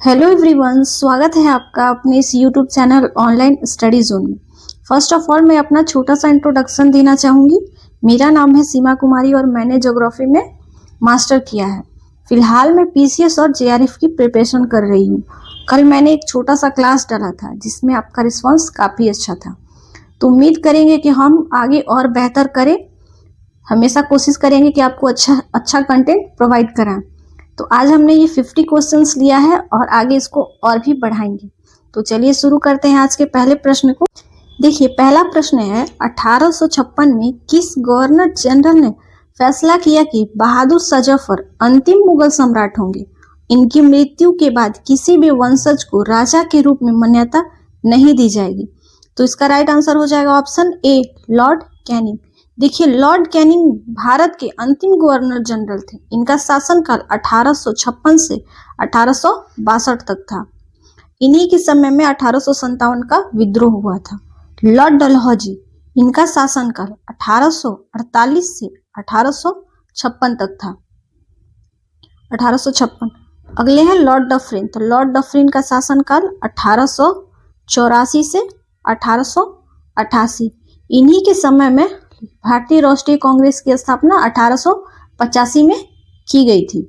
Hello everyone, स्वागत है आपका अपने इस YouTube channel online study zone में। फर्स्ट ऑफ ऑल मैं अपना छोटा सा इंट्रोडक्शन देना चाहूँगी। मेरा नाम है सीमा कुमारी और मैंने ज्योग्राफी में मास्टर किया है। फिलहाल मैं पीसीएस और जेआरएफ की प्रिपरेशन कर रही हूँ। कल मैंने एक छोटा सा क्लास डाला था जिसमें आपका रिस्पॉन्स काफ़ी अच्छा था, तो उम्मीद करेंगे कि हम आगे और बेहतर करें। हमेशा कोशिश करेंगे कि आपको अच्छा कंटेंट प्रोवाइड कराएं। तो आज हमने ये 50 क्वेश्चंस लिया है और आगे इसको और भी बढ़ाएंगे। तो चलिए शुरू करते हैं आज के पहले प्रश्न को। देखिए, पहला प्रश्न है 1856 में किस गवर्नर जनरल ने फैसला किया कि बहादुर शाह जफर अंतिम मुगल सम्राट होंगे। इनकी मृत्यु के बाद किसी भी वंशज को राजा के रूप में मान्यता नहीं दी जाएगी। तो इसका राइट आंसर हो जाएगा ऑप्शन ए, लॉर्ड कैनिंग। देखिए, लॉर्ड कैनिंग भारत के अंतिम गवर्नर जनरल थे। इनका शासनकाल 1856 से 1862 तक था। इन्हीं के समय में 1857 का विद्रोह हुआ था। लॉर्ड डलहौजी, इनका शासनकाल 1848 से 1856 तक था। 1856। अगले हैं लॉर्ड डफरिन। तो लॉर्ड डफरिन का शासनकाल 1884 से 1888। इन्हीं के समय में भारतीय राष्ट्रीय कांग्रेस की स्थापना 1885 में की गई थी।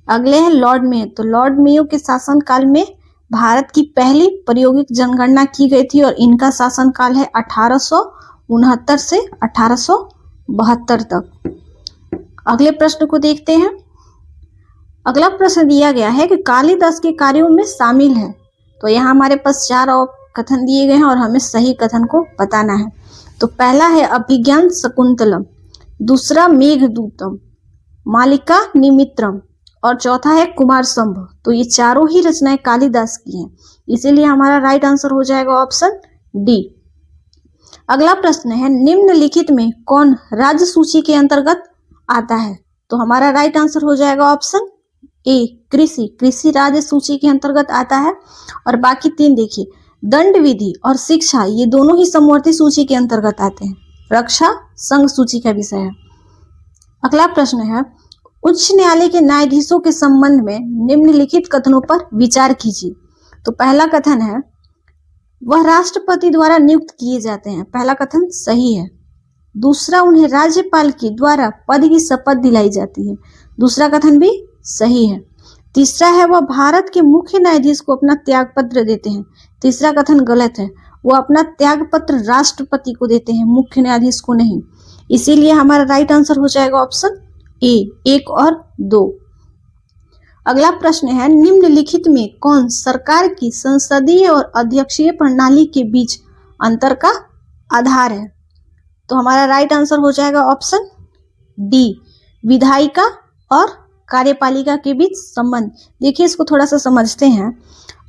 अगले हैं लॉर्ड मेयो। तो लॉर्ड मेयो के शासनकाल में भारत की पहली प्रायोगिक जनगणना की गई थी और इनका शासनकाल है 1869 से 1872 तक। अगले प्रश्न को देखते हैं। अगला प्रश्न दिया गया है कि कालिदास के कार्यों में शामिल है। तो यहाँ हमारे पास 4 कथन दिए गए हैं और हमें सही कथन को बताना है। तो पहला है अभिज्ञान शकुंतलम, दूसरा मेघदूतम, मालिका निमित्रम और चौथा है कुमार संभव। तो ये चारों ही रचनाएं कालिदास की हैं, इसीलिए हमारा राइट आंसर हो जाएगा ऑप्शन डी। अगला प्रश्न है निम्नलिखित में कौन राज्य सूची के अंतर्गत आता है। तो हमारा राइट आंसर हो जाएगा ऑप्शन ए, कृषि राज्य सूची के अंतर्गत आता है। और बाकी 3 देखिए, दंड विधि और शिक्षा, ये दोनों ही समवर्ती सूची के अंतर्गत आते हैं। रक्षा संघ सूची का विषय है। अगला प्रश्न है उच्च न्यायालय के न्यायाधीशों के संबंध में निम्नलिखित कथनों पर विचार कीजिए। तो पहला कथन है वह राष्ट्रपति द्वारा नियुक्त किए जाते हैं। पहला कथन सही है। दूसरा, उन्हें राज्यपाल के द्वारा पद की शपथ दिलाई जाती है। दूसरा कथन भी सही है। तीसरा है वह भारत के मुख्य न्यायाधीश को अपना त्यागपत्र देते हैं। तीसरा कथन गलत है। वो अपना त्यागपत्र राष्ट्रपति को देते हैं, मुख्य न्यायाधीश को नहीं। इसीलिए हमारा राइट आंसर हो जाएगा ऑप्शन ए, 1 और 2। अगला प्रश्न है निम्नलिखित में कौन सरकार की संसदीय और अध्यक्षीय प्रणाली के बीच अंतर का आधार है। तो हमारा राइट आंसर हो जाएगा ऑप्शन डी, विधायिका और कार्यपालिका के बीच संबंध। देखिए, इसको थोड़ा सा समझते हैं।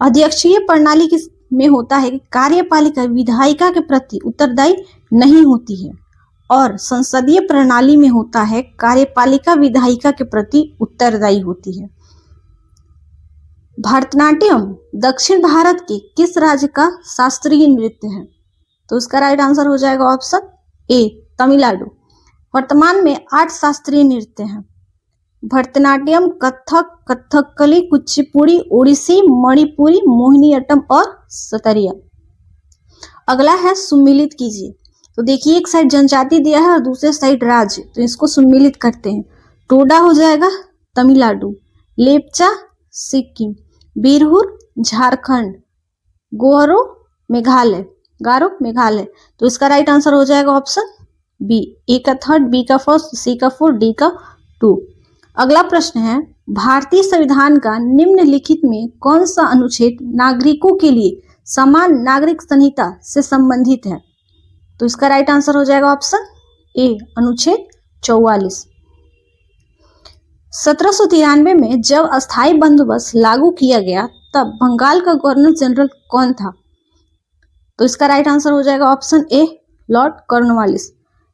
अध्यक्षीय प्रणाली में होता है कि कार्यपालिका विधायिका के प्रति उत्तरदायी नहीं होती है और संसदीय प्रणाली में होता है कार्यपालिका विधायिका के प्रति उत्तरदायी होती है। भरतनाट्यम दक्षिण भारत के किस राज्य का शास्त्रीय नृत्य है। तो इसका राइट आंसर हो जाएगा ऑप्शन ए, तमिलनाडु। वर्तमान में 8 शास्त्रीय नृत्य हैं। भरतनाट्यम, कथक, कथकली, कुचिपुड़ी, ओडिसी, मणिपुरी, मोहिनीअट्टम और सतरिया। अगला है सुम्मिलित कीजिए। तो देखिए, एक साइड जनजाति दिया है और दूसरे साइड राज्य, तो इसको सुम्मिलित करते हैं। टोडा हो जाएगा तमिलनाडु, लेपचा सिक्किम, बिरहुर झारखंड, गारो मेघालय। तो इसका राइट आंसर हो जाएगा ऑप्शन बी, ए का 3rd, बी का 1st, सी का 4, डी का 2। अगला प्रश्न है भारतीय संविधान का निम्नलिखित में कौन सा अनुच्छेद नागरिकों के लिए समान नागरिक संहिता से संबंधित है। तो इसका राइट आंसर हो जाएगा ऑप्शन ए, अनुच्छेद 44। 1793 में जब अस्थायी बंदोबस्त लागू किया गया तब बंगाल का गवर्नर जनरल कौन था। तो इसका राइट आंसर हो जाएगा ऑप्शन ए, लॉर्ड कॉर्नवालिस।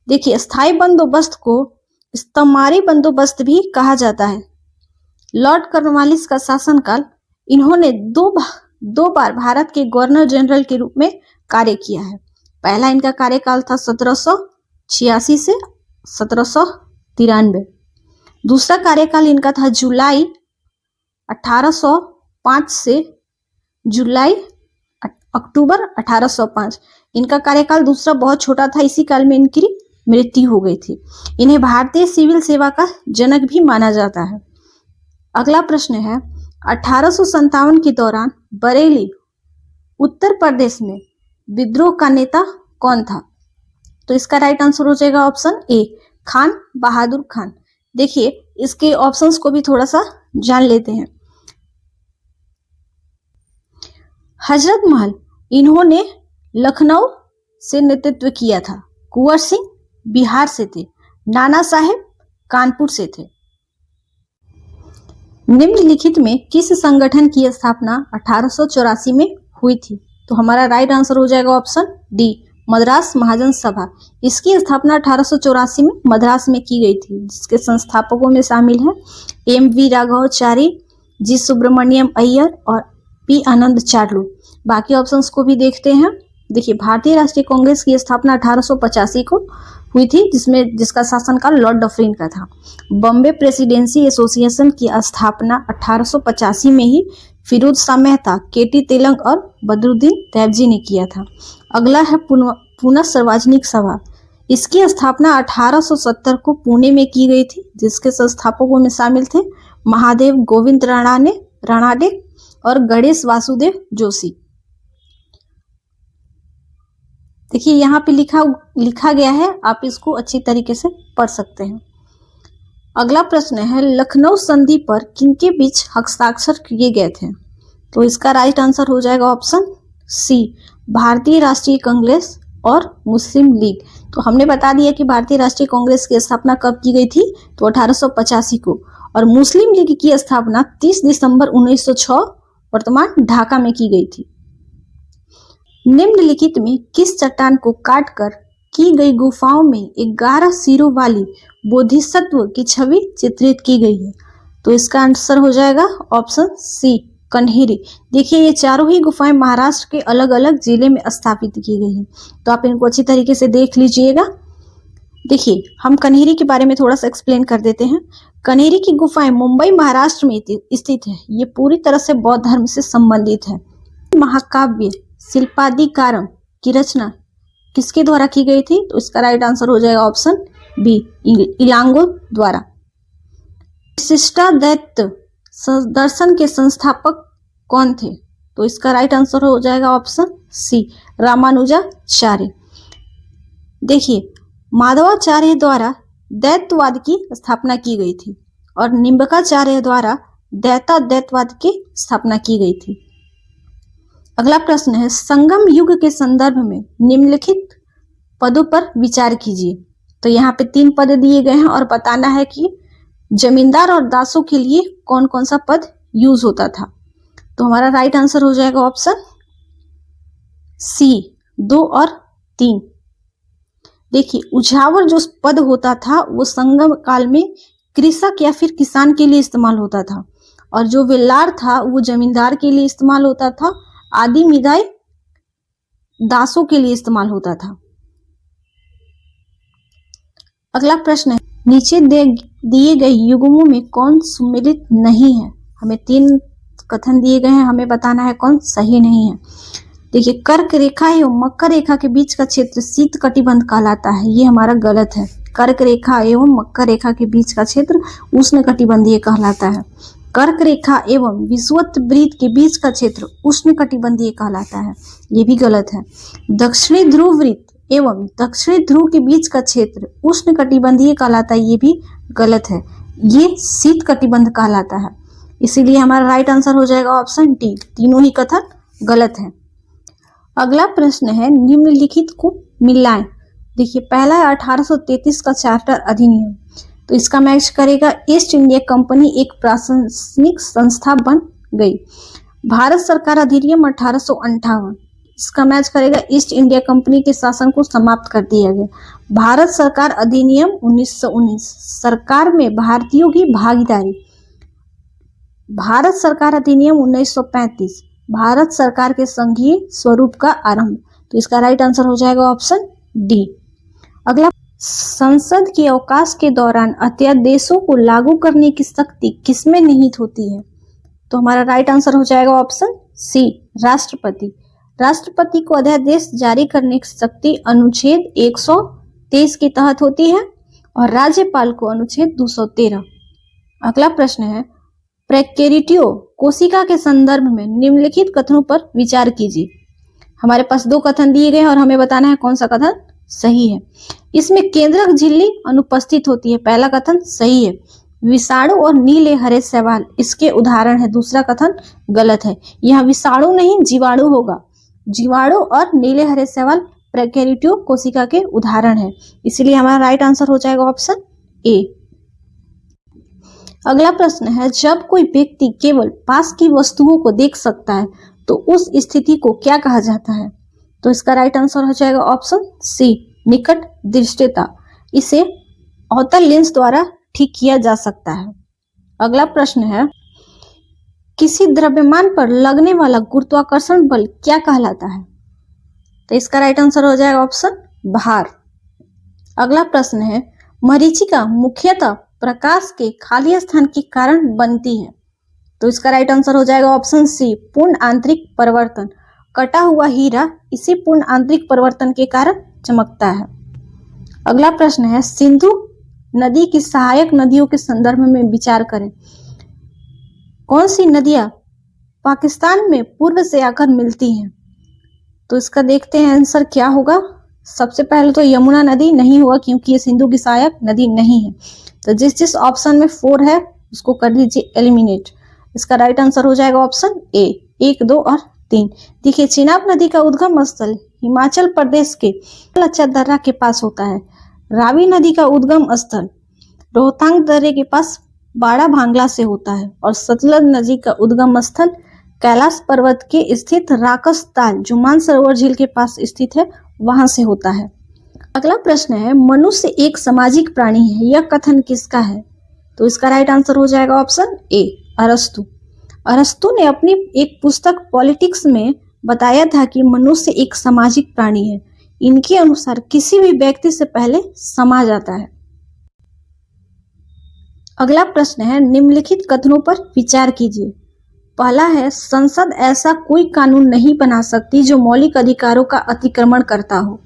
देखिए, अस्थायी बंदोबस्त को इस्तमारी बंदोबस्त भी कहा जाता है। लॉर्ड कॉर्नवालिस का शासनकाल, इन्होंने दो बार भारत के गवर्नर जनरल के रूप में कार्य किया है। पहला इनका कार्यकाल था 1786 से 1793। दूसरा कार्यकाल इनका था जुलाई 1800 1805 से जुलाई अक्टूबर 1805। इनका कार्यकाल दूसरा बहुत छोटा था, इसी काल में इनकी मृत्यु हो गई थी। इन्हें भारतीय सिविल सेवा का जनक भी माना जाता है। अगला प्रश्न है 1857 के दौरान बरेली उत्तर प्रदेश में विद्रोह का नेता कौन था? तो इसका राइट आंसर हो जाएगा ऑप्शन ए, खान बहादुर खान। देखिए इसके ऑप्शंस को भी थोड़ा सा जान लेते हैं। हजरत महल इन्होंने लखनऊ से नेतृत्व किया था। कुंवर सिंह बिहार से थे। नाना साहेब कानपुर से थे। निम्नलिखित में किस संगठन की स्थापना 1884 में हुई थी? तो हमारा राइट आंसर हो जाएगा ऑप्शन डी, मद्रास महाजन सभा। इसकी स्थापना 1884 में मद्रास में की गई थी, जिसके संस्थापकों में शामिल है एम.वी. राघवाचारी, जी. सुब्रमण्यम अय्यर और पी. आनंद चार्लू। बाकी ऑप्शंस को भी देखते हैं। देखिए भारतीय राष्ट्रीय कांग्रेस की स्थापना 1885 को हुई थी, जिसका शासनकाल लॉर्ड डफरिन का था। बॉम्बे प्रेसिडेंसी एसोसिएशन की स्थापना 1885 में ही फिरोज शाह मेहता, के.टी. तेलंग और बदरुद्दीन तैयबजी ने किया था। अगला है पुणे सार्वजनिक सभा। इसकी स्थापना 1870 को पुणे में की गई थी, जिसके संस्थापकों में शामिल थे महादेव गोविंद राणाडे और गणेश वासुदेव जोशी। देखिए यहाँ पे लिखा गया है, आप इसको अच्छी तरीके से पढ़ सकते हैं। अगला प्रश्न है लखनऊ संधि पर किनके बीच हस्ताक्षर किए गए थे? तो इसका राइट आंसर हो जाएगा ऑप्शन सी, भारतीय राष्ट्रीय कांग्रेस और मुस्लिम लीग। तो हमने बता दिया कि भारतीय राष्ट्रीय कांग्रेस की स्थापना कब की गई थी? तो 1885 को। और मुस्लिम लीग की स्थापना 30 दिसंबर 1906 वर्तमान ढाका में की गई थी। निम्नलिखित में किस चट्टान को काटकर की गई गुफाओं में 11 सिरों वाली बोधिसत्व की छवि चित्रित की गई है? तो इसका आंसर हो जाएगा ऑप्शन सी, कन्हेरी। देखिए ये चारों ही गुफाएं महाराष्ट्र के अलग अलग जिले में स्थापित की गई हैं, तो आप इनको अच्छी तरीके से देख लीजिएगा। देखिए हम कन्हेरी के बारे में थोड़ा सा एक्सप्लेन कर देते हैं। कन्हेरी की गुफाएं मुंबई महाराष्ट्र में स्थित है। ये पूरी तरह से बौद्ध धर्म से संबंधित है। महाकाव्य शिल्पादिकारम की रचना किसके द्वारा की गई थी? तो इसका राइट आंसर हो जाएगा ऑप्शन बी, इलांगो द्वारा। विशिष्टाद्वैत दर्शन के संस्थापक कौन थे? तो इसका राइट आंसर हो जाएगा ऑप्शन सी, रामानुजाचार्य। देखिए माधवाचार्य द्वारा द्वैतवाद की स्थापना की गई थी और निम्बकाचार्य द्वारा द्वैताद्वैतवाद की स्थापना की गई थी। अगला प्रश्न है संगम युग के संदर्भ में निम्नलिखित पदों पर विचार कीजिए। तो यहाँ पे 3 पद दिए गए हैं और बताना है कि जमींदार और दासों के लिए कौन कौन सा पद यूज होता था। तो हमारा राइट आंसर हो जाएगा ऑप्शन सी, 2 और 3। देखिए उछावर जो पद होता था वो संगम काल में कृषक या फिर किसान के लिए इस्तेमाल होता था, और जो वेलार था वो जमींदार के लिए इस्तेमाल होता था। आदि मिदाई दासों के लिए इस्तेमाल होता था। अगला प्रश्न है नीचे दिए गए युग्मों में कौन सम्मिलित नहीं है? हमें 3 कथन दिए गए हैं, हमें बताना है कौन सही नहीं है। देखिए कर्क रेखा एवं मकर रेखा के बीच का क्षेत्र शीत कटिबंध कहलाता है, ये हमारा गलत है। कर्क रेखा एवं मकर रेखा के बीच का क्षेत्र उष्ण कटिबंधीय कहलाता है। कर्क रेखा एवं विषुवत वृत्त के बीच का क्षेत्र उष्ण कटिबंधीय कहलाता है, ये भी गलत है। दक्षिणी ध्रुव वृत्त एवं दक्षिणी ध्रुव के बीच का क्षेत्र उष्ण कटिबंधीय कहलाता है, ये भी गलत है, ये शीत कटिबंध कहलाता है। इसीलिए हमारा राइट आंसर हो जाएगा ऑप्शन डी, तीनों ही कथन गलत है। अगला प्रश्न है निम्नलिखित को मिलाएं। देखिए पहला है 1833 का चार्टर अधिनियम, तो इसका मैच करेगा ईस्ट इंडिया कंपनी एक प्रशासनिक संस्था बन गई। भारत सरकार अधिनियम 1858, इसका मैच करेगा ईस्ट इंडिया कंपनी के शासन को समाप्त कर दिया गया। भारत सरकार अधिनियम 1919, सरकार में भारतीयों की भागीदारी। भारत सरकार अधिनियम 1935, भारत सरकार के संघीय स्वरूप का आरंभ। तो इसका राइट आंसर हो जाएगा ऑप्शन डी। अगला संसद के अवकाश के दौरान अध्यादेशों को लागू करने की शक्ति किसमें निहित होती है? तो हमारा राइट आंसर हो जाएगा ऑप्शन सी, राष्ट्रपति। राष्ट्रपति को अध्यादेश जारी करने की शक्ति अनुच्छेद 123 के तहत होती है और राज्यपाल को अनुच्छेद 213। अगला प्रश्न है, प्रेकेरिटियो कोशिका के संदर्भ में निम्नलिखित कथनों पर विचार कीजिए। हमारे पास 2 कथन दिए गए हैं और हमें बताना है कौन सा कथन सही है। इसमें केंद्रक झिल्ली अनुपस्थित होती है, पहला कथन सही है। विषाणु और नीले हरे शैवाल इसके उदाहरण है, दूसरा कथन गलत है। यह विषाणु नहीं जीवाणु होगा। जीवाणु और नीले हरे शैवाल प्रेकेरिटियो कोशिका के उदाहरण है, इसलिए हमारा राइट आंसर हो जाएगा ऑप्शन ए। अगला प्रश्न है, जब कोई व्यक्ति केवल पास की वस्तुओं को देख सकता है तो उस स्थिति को क्या कहा जाता है? तो इसका राइट आंसर हो जाएगा ऑप्शन सी, निकट दृष्टिता। इसे अवतल लेंस द्वारा ठीक किया जा सकता है। अगला प्रश्न है, किसी द्रव्यमान पर लगने वाला गुरुत्वाकर्षण बल क्या कहलाता है? तो इसका राइट आंसर हो जाएगा ऑप्शन भार। अगला प्रश्न है, मरीचिका मुख्यतः प्रकाश के खाली स्थान के कारण बनती है। तो इसका राइट आंसर हो जाएगा ऑप्शन सी, पूर्ण आंतरिक परिवर्तन। कटा हुआ हीरा इसी पूर्ण आंतरिक परिवर्तन के कारण चमकता है। अगला प्रश्न है, सिंधु नदी की सहायक नदियों के संदर्भ में विचार करें। कौन सी नदियां पाकिस्तान में पूर्व से आकर मिलती हैं? तो इसका देखते हैं आंसर क्या होगा। सबसे पहले तो यमुना नदी नहीं होगा क्योंकि ये सिंधु की सहायक नदी नहीं है। तो जिस ऑप्शन में 4 है उसको कर दीजिए एलिमिनेट। इसका राइट आंसर हो जाएगा ऑप्शन ए, 1, 2 और 3। देखिए, चिनाब नदी का उद्गम स्थल हिमाचल प्रदेश के लच्चा दर्रा के पास होता है। रावी नदी का उद्गम स्थल रोहतांग दर्रे के पास बाड़ा भांगला से होता है और सतलज नदी का उद्गम स्थल कैलाश पर्वत के स्थित राकस ताल जो मानसरोवर झील के पास स्थित है वहां से होता है। अगला प्रश्न है, मनुष्य एक सामाजिक प्राणी है, यह कथन किसका है? तो इसका राइट आंसर हो जाएगा ऑप्शन ए, अरस्तु। अरस्तु ने अपनी एक पुस्तक पॉलिटिक्स में बताया था कि मनुष्य एक सामाजिक प्राणी है। इनके अनुसार किसी भी व्यक्ति से पहले समाज आता है। अगला प्रश्न है, निम्नलिखित कथनों पर विचार कीजिए। पहला है, संसद ऐसा कोई कानून नहीं बना सकती जो मौलिक अधिकारों का अतिक्रमण करता हो।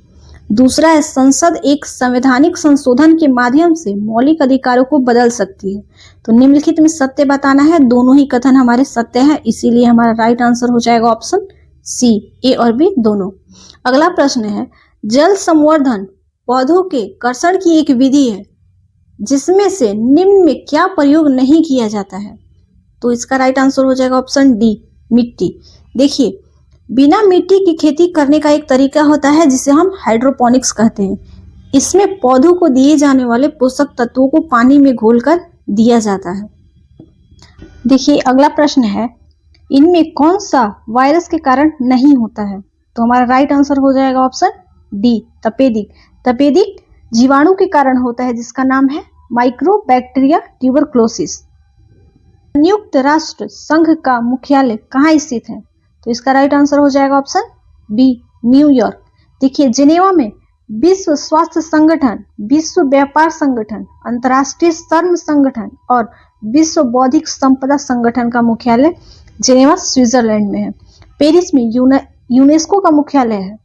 दूसरा है, संसद एक संवैधानिक संशोधन के माध्यम से मौलिक अधिकारों को बदल सकती है। तो निम्नलिखित में सत्य बताना है, दोनों ही कथन हमारे सत्य है, इसीलिए हमारा राइट आंसर हो जाएगा ऑप्शन सी, ए और बी दोनों। अगला प्रश्न है, जल संवर्धन पौधों के कर्षण की एक विधि है जिसमें से निम्न में क्या प्रयोग नहीं किया जाता है? तो इसका राइट आंसर हो जाएगा ऑप्शन डी, मिट्टी। देखिए, बिना मिट्टी की खेती करने का एक तरीका होता है जिसे हम हाइड्रोपोनिक्स कहते हैं। इसमें पौधों को दिए जाने वाले पोषक तत्वों को पानी में घोलकर दिया जाता है। देखिए, अगला प्रश्न है, इनमें कौन सा वायरस के कारण नहीं होता है? तो हमारा राइट आंसर हो जाएगा ऑप्शन डी, तपेदिक। तपेदिक जीवाणु के कारण होता है जिसका नाम है माइक्रोबैक्टीरिया ट्यूबरक्लोसिस। संयुक्त राष्ट्र संघ का मुख्यालय कहाँ स्थित है? तो इसका राइट आंसर हो जाएगा ऑप्शन बी, न्यूयॉर्क। देखिए, जिनेवा में विश्व स्वास्थ्य संगठन, विश्व व्यापार संगठन, अंतर्राष्ट्रीय श्रम संगठन और विश्व बौद्धिक संपदा संगठन का मुख्यालय जिनेवा स्विट्जरलैंड में है। पेरिस में यूनेस्को का मुख्यालय है।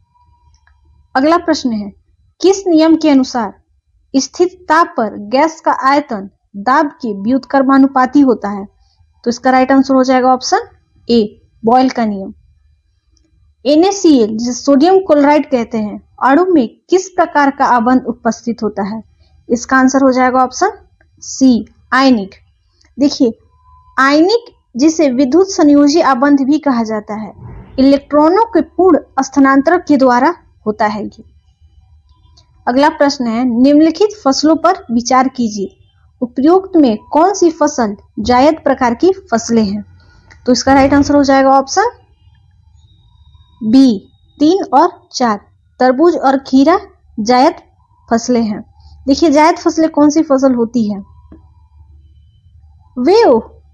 अगला प्रश्न है, किस नियम के अनुसार स्थित ताप पर गैस का आयतन दाब के व्युत्क्रमानुपाती होता है? तो इसका राइट आंसर हो जाएगा ऑप्शन ए, बॉयल का नियम। NaCl जिसे सोडियम क्लोराइड कहते हैं, अणु में किस प्रकार का आबंध उपस्थित होता है? इसका आंसर हो जाएगा ऑप्शन सी, आयनिक। देखिए, आयनिक जिसे विद्युत संयोजी आबंध भी कहा जाता है, इलेक्ट्रॉनों के पूर्ण स्थानांतरण के द्वारा होता है ये। अगला प्रश्न है, निम्नलिखित फसलों पर विचार कीजिए। उपयुक्त में कौन सी फसल जायद प्रकार की फसलें हैं? तो इसका राइट आंसर हो जाएगा ऑप्शन बी, 3 और 4। तरबूज और खीरा जायद फसलें हैं। देखिए, जायद फसलें कौन सी फसल होती है? वे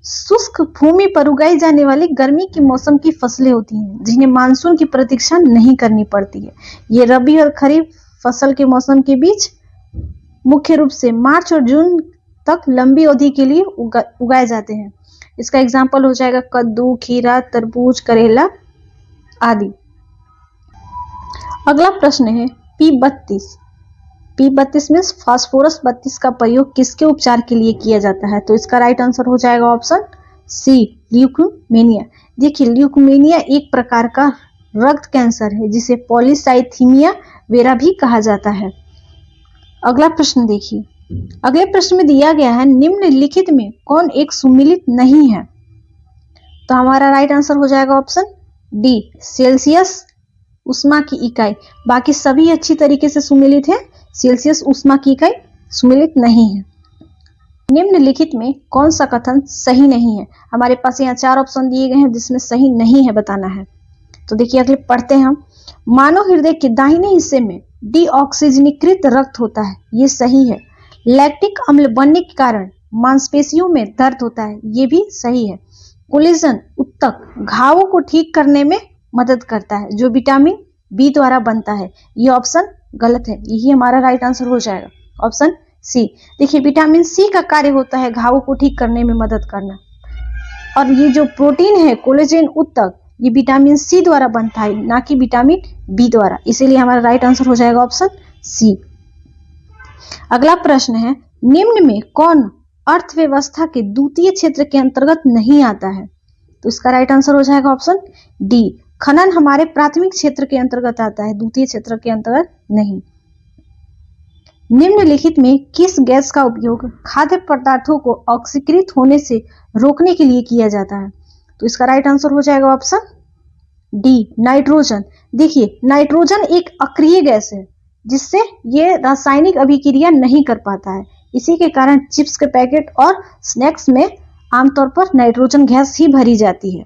शुष्क भूमि पर उगाई जाने वाली गर्मी के मौसम की फसलें होती हैं जिन्हें मानसून की प्रतीक्षा नहीं करनी पड़ती है। ये रबी और खरीफ फसल के मौसम के बीच मुख्य रूप से मार्च और जून तक लंबी अवधि के लिए उगाए जाते हैं। इसका एग्जाम्पल हो जाएगा कद्दू, खीरा, तरबूज, करेला आदि। अगला प्रश्न है P32। P32 में फास्फोरस 32 का प्रयोग किसके उपचार के लिए किया जाता है? तो इसका राइट आंसर हो जाएगा ऑप्शन सी, ल्यूकेमिया। देखिए, ल्यूकेमिया एक प्रकार का रक्त कैंसर है जिसे पॉलीसाइथीमिया वेरा भी कहा जाता है। अगला प्रश्न देखिए, अगले प्रश्न में दिया गया है निम्नलिखित में कौन एक सुमेलित नहीं है? तो हमारा राइट आंसर हो जाएगा ऑप्शन डी, सेल्सियस उष्मा की इकाई। बाकी सभी अच्छी तरीके से सुमेलित है, सेल्सियस उष्मा की इकाई सुमेलित नहीं है। निम्नलिखित में कौन सा कथन सही नहीं है? हमारे पास यहाँ 4 ऑप्शन दिए गए हैं जिसमें सही नहीं है बताना है। तो देखिए अगले पढ़ते हैं हम। मानव हृदय के दाहिने हिस्से में डीऑक्सीजनीकृत रक्त होता है, ये सही है। लैक्टिक अम्ल बनने के कारण मांसपेशियों में दर्द होता है, ये भी सही है। कोलेजन उत्तक घावों को ठीक करने में मदद करता है जो विटामिन बी द्वारा बनता है, ये ऑप्शन गलत है, यही हमारा राइट आंसर हो जाएगा ऑप्शन सी। देखिए विटामिन सी का कार्य होता है घावों को ठीक करने में मदद करना, और ये जो प्रोटीन है कोलेजन उत्तक ये विटामिन सी द्वारा बनता है, ना कि विटामिन बी द्वारा, इसीलिए हमारा राइट आंसर हो जाएगा ऑप्शन सी। अगला प्रश्न है निम्न में कौन अर्थव्यवस्था के द्वितीय क्षेत्र के अंतर्गत नहीं आता है? तो इसका राइट आंसर हो जाएगा ऑप्शन डी, खनन हमारे प्राथमिक क्षेत्र के अंतर्गत आता है, द्वितीय क्षेत्र के अंतर्गत नहीं। निम्नलिखित में किस गैस का उपयोग खाद्य पदार्थों को ऑक्सीकृत होने से रोकने के लिए किया जाता है? तो इसका राइट आंसर हो जाएगा ऑप्शन डी, नाइट्रोजन। देखिए नाइट्रोजन एक अक्रिय गैस है जिससे ये रासायनिक अभिक्रिया नहीं कर पाता है, इसी के कारण चिप्स के पैकेट और स्नैक्स में आमतौर पर नाइट्रोजन गैस ही भरी जाती है।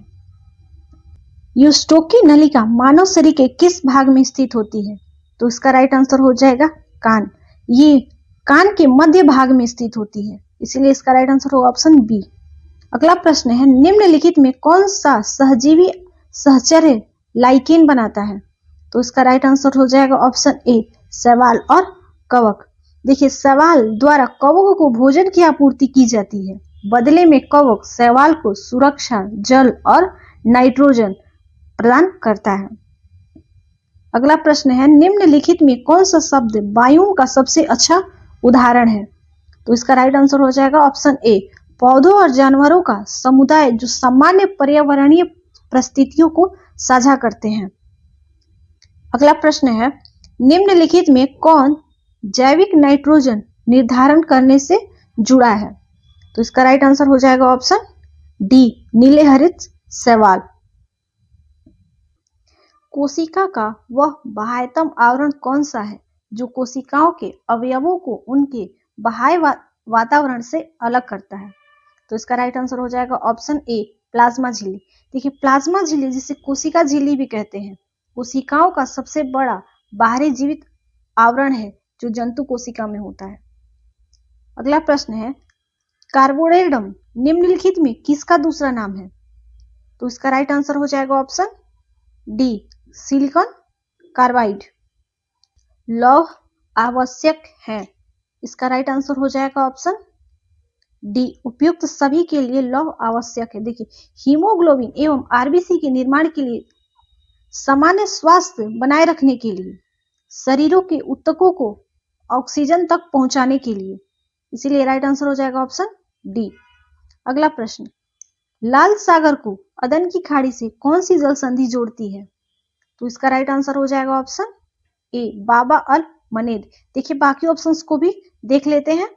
यूस्टोकी नलिका मानव शरीर के किस भाग में स्थित होती है? तो इसका राइट आंसर हो जाएगा कान। ये कान के मध्य भाग में स्थित होती है, इसीलिए इसका राइट आंसर होगा ऑप्शन बी। अगला प्रश्न है निम्नलिखित में कौन सा सहजीवी सहचर्य लाइकेन बनाता है? तो इसका राइट आंसर हो जाएगा ऑप्शन ए, शैवाल और कवक। देखिए शैवाल द्वारा कवकों को भोजन की आपूर्ति की जाती है, बदले में कवक शैवाल को सुरक्षा, जल और नाइट्रोजन प्रदान करता है। अगला प्रश्न है निम्नलिखित में कौन सा शब्द बायोम का सबसे अच्छा उदाहरण है? तो इसका राइट आंसर हो जाएगा ऑप्शन ए, पौधों और जानवरों का समुदाय जो सामान्य पर्यावरणीय परिस्थितियों को साझा करते हैं। अगला प्रश्न है निम्नलिखित में कौन जैविक नाइट्रोजन निर्धारण करने से जुड़ा है? तो इसका राइट आंसर हो जाएगा ऑप्शन डी, नीले हरित शैवाल। कोशिका का वह बाह्यतम आवरण कौन सा है जो कोशिकाओं के अवयवों को उनके बाह्य वातावरण से अलग करता है? तो इसका राइट आंसर हो जाएगा ऑप्शन ए, प्लाज्मा झिल्ली। देखिए प्लाज्मा झिल्ली जिसे कोशिका झिल्ली भी कहते हैं, कोशिकाओं का सबसे बड़ा बाहरी जीवित आवरण है जो जंतु कोशिका में होता है। अगला प्रश्न है कार्बोरेडम निम्नलिखित में किसका दूसरा नाम है? तो इसका राइट आंसर हो जाएगा ऑप्शन डी, सिलिकॉन कार्बाइड। लौह आवश्यक है, इसका राइट आंसर हो जाएगा ऑप्शन डी, उपयुक्त सभी के लिए लौह आवश्यक है। देखिए हीमोग्लोबिन एवं आरबीसी के निर्माण के लिए, सामान्य स्वास्थ्य बनाए रखने के लिए, शरीरों के ऊतकों को ऑक्सीजन तक पहुंचाने के लिए, इसीलिए राइट आंसर हो जाएगा ऑप्शन डी। अगला प्रश्न लाल सागर को अदन की खाड़ी से कौन सी जल संधि जोड़ती है? तो इसका राइट आंसर हो जाएगा ऑप्शन ए, बाबा अल मनेद। देखिए बाकी ऑप्शंस को भी देख लेते हैं।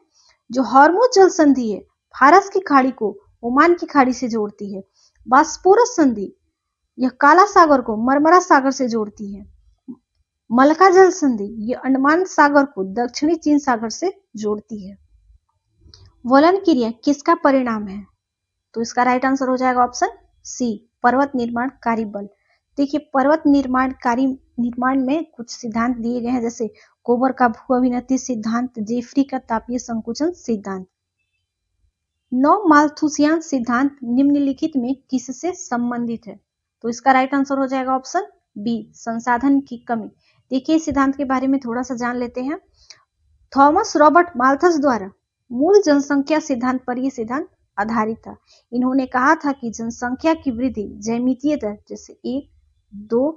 जो हॉर्मुज जल संधि है फारस की खाड़ी को ओमान की खाड़ी से जोड़ती है। बास्पोरस संधि यह काला सागर को मरमरा सागर से जोड़ती है। मलका जल संधि यह अंडमान सागर को दक्षिणी चीन सागर से जोड़ती है। वलन क्रिया किसका परिणाम है? तो इसका राइट आंसर हो जाएगा ऑप्शन सी, पर्वत निर्माणकारी बल। देखिए पर्वत निर्माण में कुछ सिद्धांत दिए गए हैं, जैसे कोबर का भू अभिनति सिद्धांत, जेफरी का तापीय संकुचन सिद्धांत। नौ माल्थुसियन सिद्धांत निम्नलिखित में किससे संबंधित है? तो इसका राइट आंसर हो जाएगा ऑप्शन बी, संसाधन की कमी। देखिए सिद्धांत के बारे में थोड़ा सा जान लेते हैं। थॉमस रॉबर्ट माल्थस द्वारा मूल जनसंख्या सिद्धांत पर यह सिद्धांत आधारित था। इन्होंने कहा था कि जनसंख्या की वृद्धि ज्यामितीय दर जैसे 1, 2,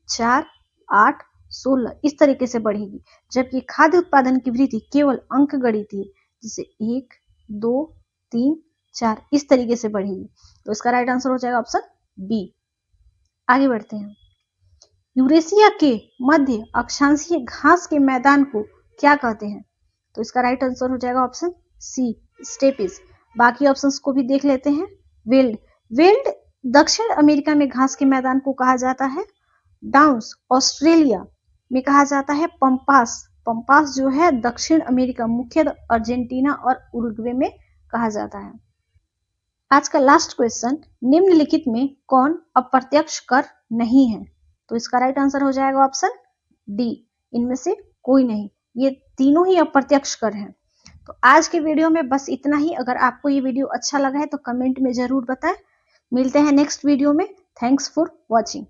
4, 8, 16 इस तरीके से बढ़ेगी, जबकि खाद्य उत्पादन की वृद्धि केवल अंकगणितीय जैसे 1, 2, 3, 4 इस तरीके से बढ़ेगी। तो इसका राइट आंसर हो जाएगा ऑप्शन बी। आगे बढ़ते हैं। यूरेशिया के मध्य अक्षांशीय घास के मैदान को क्या कहते हैं? तो इसका राइट आंसर हो जाएगा ऑप्शन सी, स्टेपिस। बाकी ऑप्शंस को भी देख लेते हैं। वेल्ड दक्षिण अमेरिका में घास के मैदान को कहा जाता है। डाउन्स ऑस्ट्रेलिया में कहा जाता है। पंपास जो है दक्षिण अमेरिका, मुख्यतः अर्जेंटीना और उरुग्वे में कहा जाता है। आज का लास्ट क्वेश्चन, निम्नलिखित में कौन अप्रत्यक्ष कर नहीं है? तो इसका राइट आंसर हो जाएगा ऑप्शन डी, इनमें से कोई नहीं। ये तीनों ही अप्रत्यक्ष कर हैं। तो आज के वीडियो में बस इतना ही। अगर आपको ये वीडियो अच्छा लगा है तो कमेंट में जरूर बताएं। मिलते हैं नेक्स्ट वीडियो में। Thanks for watching.